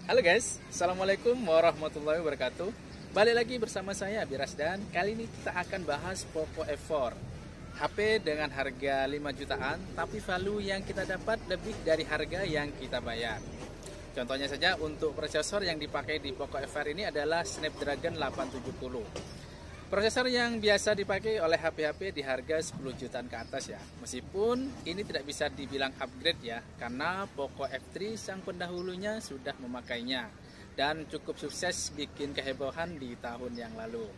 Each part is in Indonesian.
Halo guys, Assalamualaikum warahmatullahi wabarakatuh. Balik lagi bersama saya Biras dan kali ini kita akan bahas Poco F4 HP dengan harga 5 jutaan tapi value yang kita dapat lebih dari harga yang kita bayar. Contohnya saja untuk prosesor yang dipakai di Poco F4 ini adalah Snapdragon 870. Prosesor yang biasa dipakai oleh HP-HP di harga 10 jutaan ke atas ya. Meskipun ini tidak bisa dibilang upgrade ya, karena Poco F3 sang pendahulunya sudah memakainya dan cukup sukses bikin kehebohan di tahun yang lalu.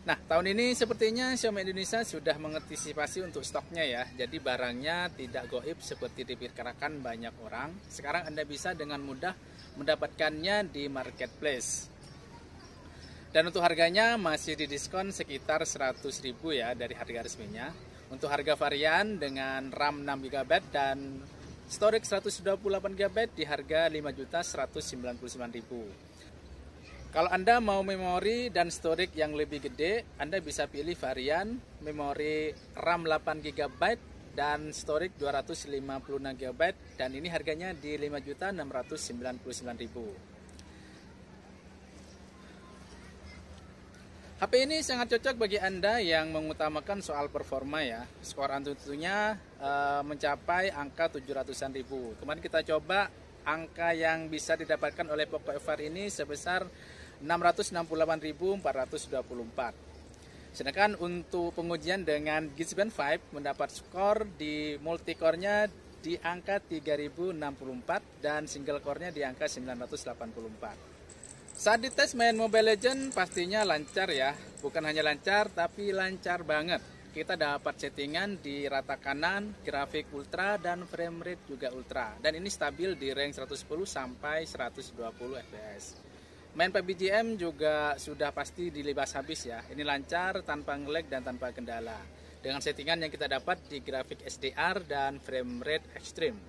Nah, tahun ini sepertinya Xiaomi Indonesia sudah mengantisipasi untuk stoknya ya. Jadi barangnya tidak goib seperti diperkirakan banyak orang. Sekarang Anda bisa dengan mudah mendapatkannya di marketplace. Dan untuk harganya masih didiskon sekitar 100.000 ya dari harga resminya. Untuk harga varian dengan RAM 6GB dan storage 128GB di harga 5.199.000. Kalau Anda mau memori dan storage yang lebih gede, Anda bisa pilih varian memori RAM 8GB dan storage 256GB dan ini harganya di 5.699.000. HP ini sangat cocok bagi Anda yang mengutamakan soal performa ya. Skor Antutunya mencapai angka 700-an ribu. Kemarin kita coba angka yang bisa didapatkan oleh Poco F4 ini sebesar 668.424. Sedangkan untuk pengujian dengan Geekbench 5 mendapat skor di multicore-nya di angka 3064 dan single core-nya di angka 984. Saat dites main Mobile Legends pastinya lancar ya. Bukan hanya lancar tapi lancar banget. Kita dapat settingan di rata kanan, grafik ultra dan frame rate juga ultra. Dan ini stabil di range 110 sampai 120 fps. Main PUBG juga sudah pasti dilibas habis ya. Ini lancar tanpa nge-lag dan tanpa kendala. Dengan settingan yang kita dapat di grafik SDR dan frame rate extreme.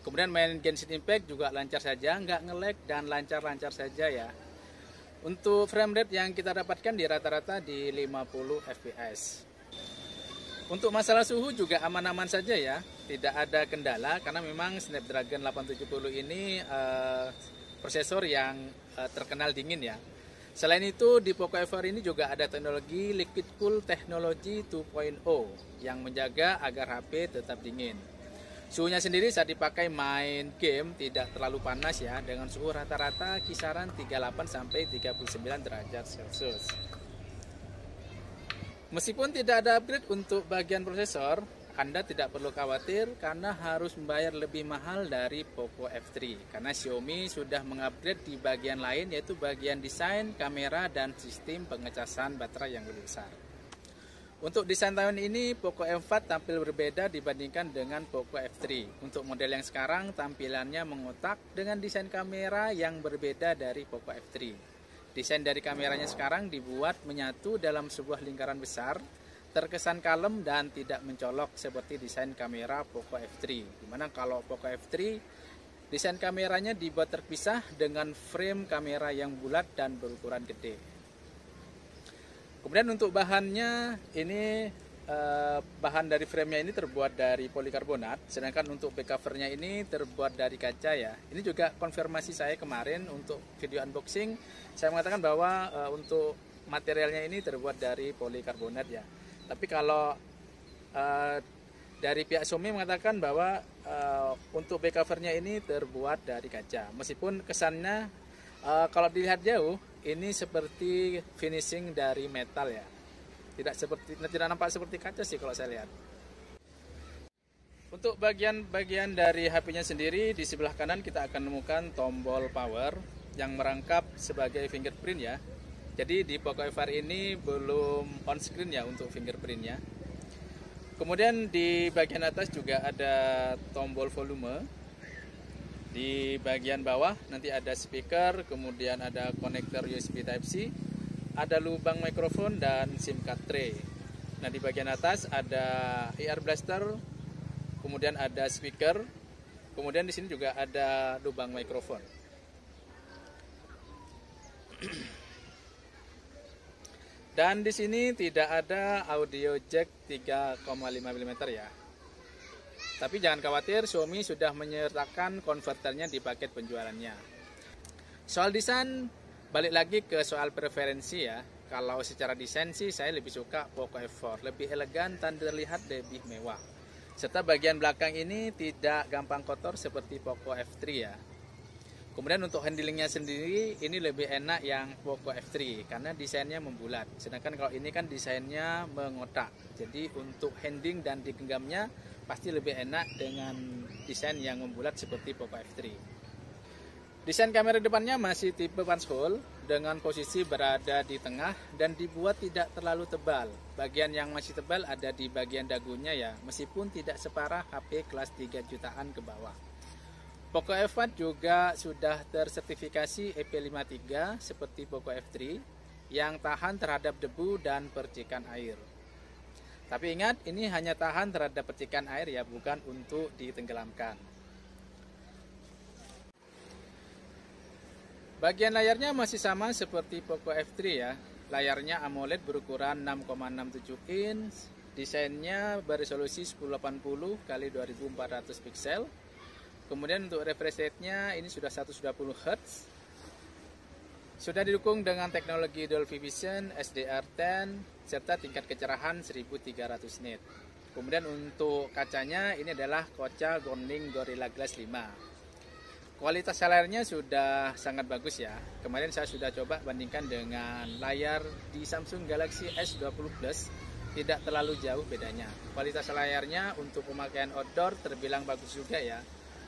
Kemudian main Genshin Impact juga lancar saja, nggak nge-lag dan lancar-lancar saja ya. Untuk frame rate yang kita dapatkan di rata-rata di 50 fps. Untuk masalah suhu juga aman-aman saja ya, tidak ada kendala karena memang Snapdragon 870 ini prosesor yang terkenal dingin ya. Selain itu di Poco F4 ini juga ada teknologi Liquid Cool Technology 2.0 yang menjaga agar HP tetap dingin. Suhunya sendiri saat dipakai main game tidak terlalu panas ya, dengan suhu rata-rata kisaran 38 sampai 39 derajat Celcius. Meskipun tidak ada upgrade untuk bagian prosesor, Anda tidak perlu khawatir karena harus membayar lebih mahal dari Poco F3 karena Xiaomi sudah mengupgrade di bagian lain yaitu bagian desain, kamera dan sistem pengecasan baterai yang lebih besar. Untuk desain tahun ini, Poco F4 tampil berbeda dibandingkan dengan Poco F3. Untuk model yang sekarang, tampilannya mengotak dengan desain kamera yang berbeda dari Poco F3. Desain dari kameranya sekarang dibuat menyatu dalam sebuah lingkaran besar, terkesan kalem dan tidak mencolok seperti desain kamera Poco F3. Dimana kalau Poco F3, desain kameranya dibuat terpisah dengan frame kamera yang bulat dan berukuran gede. Kemudian untuk bahannya ini bahan dari framenya ini terbuat dari polikarbonat, sedangkan untuk back covernya ini terbuat dari kaca ya. Ini juga konfirmasi saya kemarin untuk video unboxing, saya mengatakan bahwa untuk materialnya ini terbuat dari polikarbonat ya. Tapi kalau dari pihak Xiaomi mengatakan bahwa untuk back covernya ini terbuat dari kaca. Meskipun kesannya kalau dilihat jauh ini seperti finishing dari metal ya. Tidak nampak seperti kaca sih kalau saya lihat. Untuk bagian dari HP-nya sendiri di sebelah kanan kita akan menemukan tombol power yang merangkap sebagai fingerprint ya. Jadi di Poco F4 ini belum on screen ya untuk fingerprintnya. Kemudian di bagian atas juga ada tombol volume. Di bagian bawah nanti ada speaker, kemudian ada konektor USB Type-C, ada lubang mikrofon dan SIM card tray. Nah di bagian atas ada ear blaster, kemudian ada speaker, kemudian di sini juga ada lubang mikrofon. Dan di sini tidak ada audio jack 3,5 mm ya. Tapi jangan khawatir, Xiaomi sudah menyertakan konverternya di paket penjualannya. Soal desain, balik lagi ke soal preferensi ya. Kalau secara desain sih saya lebih suka Poco F4, lebih elegan dan terlihat lebih mewah. Serta bagian belakang ini tidak gampang kotor seperti Poco F3 ya. Kemudian untuk handlingnya sendiri ini lebih enak yang Poco F3 karena desainnya membulat. Sedangkan kalau ini kan desainnya mengotak. Jadi untuk handling dan digenggamnya pasti lebih enak dengan desain yang membulat seperti Poco F3. Desain kamera depannya masih tipe punch hole dengan posisi berada di tengah dan dibuat tidak terlalu tebal. Bagian yang masih tebal ada di bagian dagunya ya, meskipun tidak separah HP kelas 3 jutaan ke bawah. Poco F4 juga sudah tersertifikasi EP53 seperti Poco F3 yang tahan terhadap debu dan percikan air. Tapi ingat, ini hanya tahan terhadap percikan air ya, bukan untuk ditenggelamkan. Bagian layarnya masih sama seperti Poco F3 ya. Layarnya AMOLED berukuran 6,67 inch, desainnya beresolusi 1080 x 2400 pixel. Kemudian untuk refresh rate-nya ini sudah 120 Hz. Sudah didukung dengan teknologi Dolby Vision, SDR10, serta tingkat kecerahan 1300 nit. Kemudian untuk kacanya ini adalah kaca Corning Gorilla Glass 5. Kualitas layarnya sudah sangat bagus ya. Kemarin saya sudah coba bandingkan dengan layar di Samsung Galaxy S20 Plus. Tidak terlalu jauh bedanya. Kualitas layarnya untuk pemakaian outdoor terbilang bagus juga ya.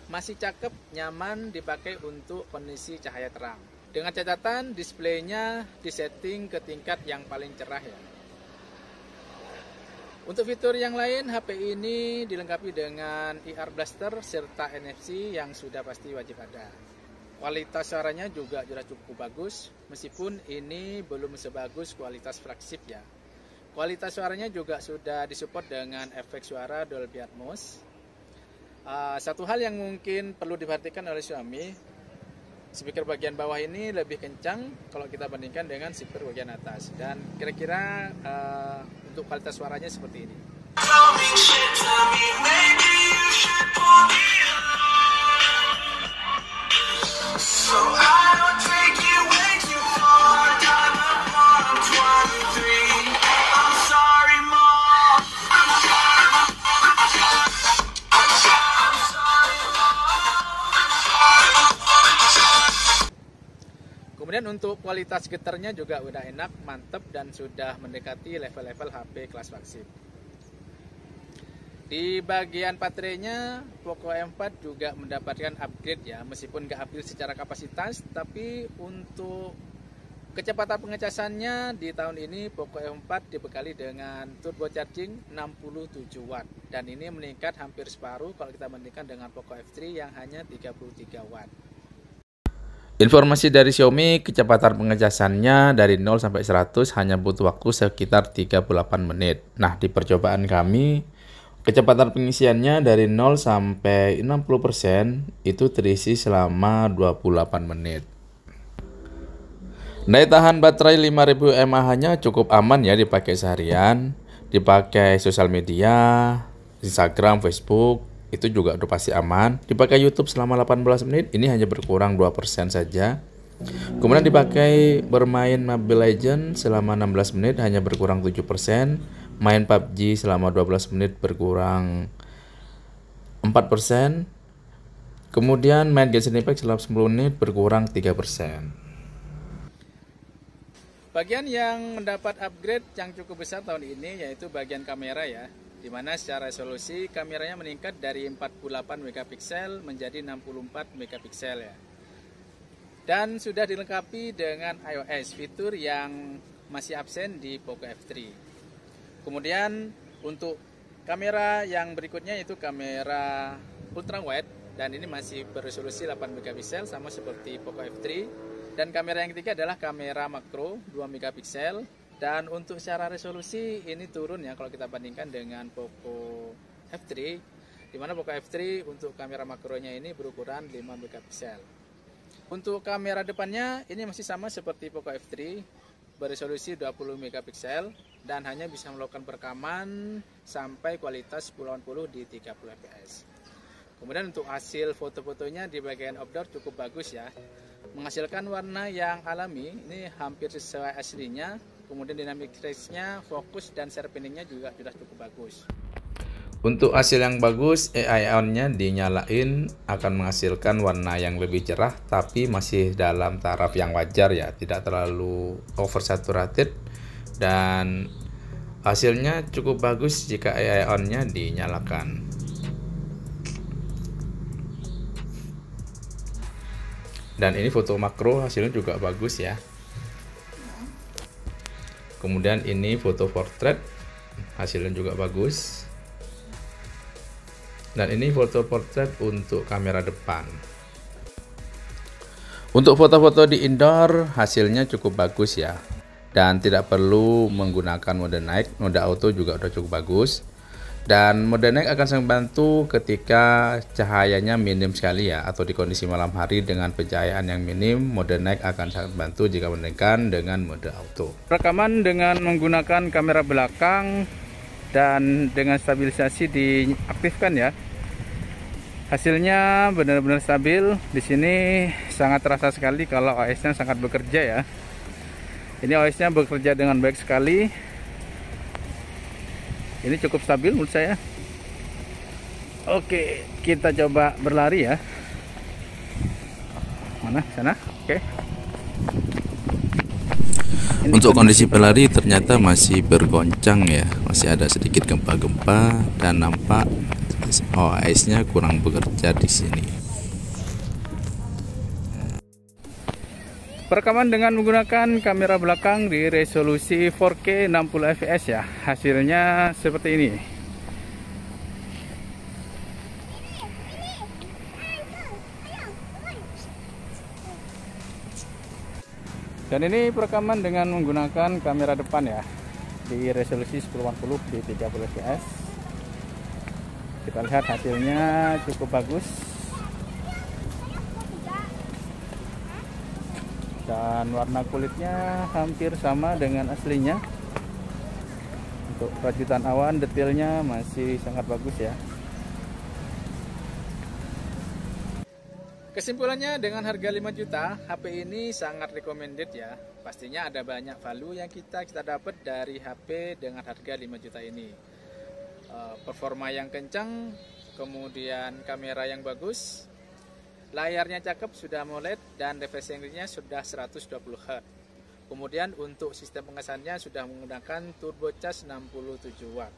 Masih cakep, nyaman dipakai untuk kondisi cahaya terang. Dengan catatan displaynya disetting ke tingkat yang paling cerah ya. Untuk fitur yang lain, HP ini dilengkapi dengan IR Blaster serta NFC yang sudah pasti wajib ada. Kualitas suaranya juga sudah cukup bagus, meskipun ini belum sebagus kualitas flagship ya. Kualitas suaranya juga sudah disupport dengan efek suara Dolby Atmos. Satu hal yang mungkin perlu diperhatikan oleh Xiaomi, speaker bagian bawah ini lebih kencang kalau kita bandingkan dengan speaker bagian atas. Dan kira-kira untuk kualitas suaranya seperti ini. Kemudian untuk kualitas getarnya juga udah enak, mantep dan sudah mendekati level-level HP kelas flagship. Di bagian baterainya Poco M4 juga mendapatkan upgrade ya, meskipun nggak upgrade secara kapasitas, tapi untuk kecepatan pengecasannya di tahun ini Poco M4 dibekali dengan turbo charging 67 watt dan ini meningkat hampir separuh kalau kita bandingkan dengan Poco F3 yang hanya 33 watt. Informasi dari Xiaomi, kecepatan pengecasannya dari 0 sampai 100 hanya butuh waktu sekitar 38 menit. Nah, di percobaan kami, kecepatan pengisiannya dari 0 sampai 60% itu terisi selama 28 menit. Daya tahan baterai 5000 mAh-nya cukup aman ya dipakai seharian, dipakai sosial media, Instagram, Facebook, itu juga udah pasti aman. Dipakai YouTube selama 18 menit, ini hanya berkurang 2% saja. Kemudian dipakai bermain Mobile Legends selama 16 menit hanya berkurang 7%. Main PUBG selama 12 menit berkurang 4%. Kemudian main Genshin Impact selama 10 menit berkurang 3%. Bagian yang mendapat upgrade yang cukup besar tahun ini yaitu bagian kamera ya, di mana secara resolusi kameranya meningkat dari 48 megapiksel menjadi 64 megapiksel ya. Dan sudah dilengkapi dengan iOS, fitur yang masih absen di Poco F3. Kemudian untuk kamera yang berikutnya yaitu kamera ultra wide dan ini masih beresolusi 8 megapiksel sama seperti Poco F3. Dan kamera yang ketiga adalah kamera makro 2 megapiksel. Dan untuk secara resolusi ini turun ya kalau kita bandingkan dengan Poco F3, di mana Poco F3 untuk kamera makronya ini berukuran 5 megapiksel. Untuk kamera depannya ini masih sama seperti Poco F3, beresolusi 20 megapiksel dan hanya bisa melakukan perekaman sampai kualitas 1080 di 30 fps. Kemudian untuk hasil foto-fotonya di bagian outdoor cukup bagus ya, menghasilkan warna yang alami, ini hampir sesuai aslinya. Kemudian dynamic range-nya, fokus dan sharpeningnya juga sudah cukup bagus. Untuk hasil yang bagus, AI on-nya dinyalain akan menghasilkan warna yang lebih cerah, tapi masih dalam taraf yang wajar ya, tidak terlalu oversaturated, dan hasilnya cukup bagus jika AI on-nya dinyalakan. Dan ini foto makro hasilnya juga bagus ya. Kemudian ini foto portrait, hasilnya juga bagus. Dan ini foto portrait untuk kamera depan. Untuk foto-foto di indoor hasilnya cukup bagus ya. Dan tidak perlu menggunakan mode night, mode auto juga udah cukup bagus. Dan mode night akan sangat membantu ketika cahayanya minim sekali ya, atau di kondisi malam hari dengan pencahayaan yang minim, mode night akan sangat membantu jika menggunakan dengan mode auto. Rekaman dengan menggunakan kamera belakang dan dengan stabilisasi diaktifkan ya. Hasilnya benar-benar stabil. Di sini sangat terasa sekali kalau OS-nya sangat bekerja ya. Ini OS-nya bekerja dengan baik sekali. Ini cukup stabil menurut saya. Oke, kita coba berlari ya. Mana? Sana? Oke. Untuk kondisi berlari ternyata masih bergoncang ya, masih ada sedikit gempa-gempa dan nampak OS-nya kurang bekerja di sini. Perekaman dengan menggunakan kamera belakang di resolusi 4K 60 fps ya, hasilnya seperti ini. Dan ini perekaman dengan menggunakan kamera depan ya, di resolusi 1080 di 30 fps. Kita lihat hasilnya cukup bagus. Dan warna kulitnya hampir sama dengan aslinya. Untuk rajutan awan detailnya masih sangat bagus ya. Kesimpulannya, dengan harga 5 juta, HP ini sangat recommended ya. Pastinya ada banyak value yang kita dapat dari HP dengan harga 5 juta ini. Performa yang kencang, kemudian kamera yang bagus, layarnya cakep, sudah AMOLED, dan refreshing rate-nya sudah 120 Hz. Kemudian untuk sistem pengesannya sudah menggunakan turbo charge 67 watt.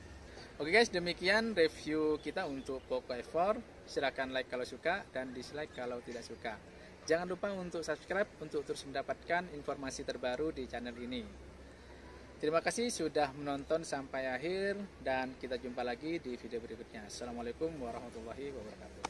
Oke guys, demikian review kita untuk Poco F4. Silahkan like kalau suka dan dislike kalau tidak suka. Jangan lupa untuk subscribe untuk terus mendapatkan informasi terbaru di channel ini. Terima kasih sudah menonton sampai akhir dan kita jumpa lagi di video berikutnya. Assalamualaikum warahmatullahi wabarakatuh.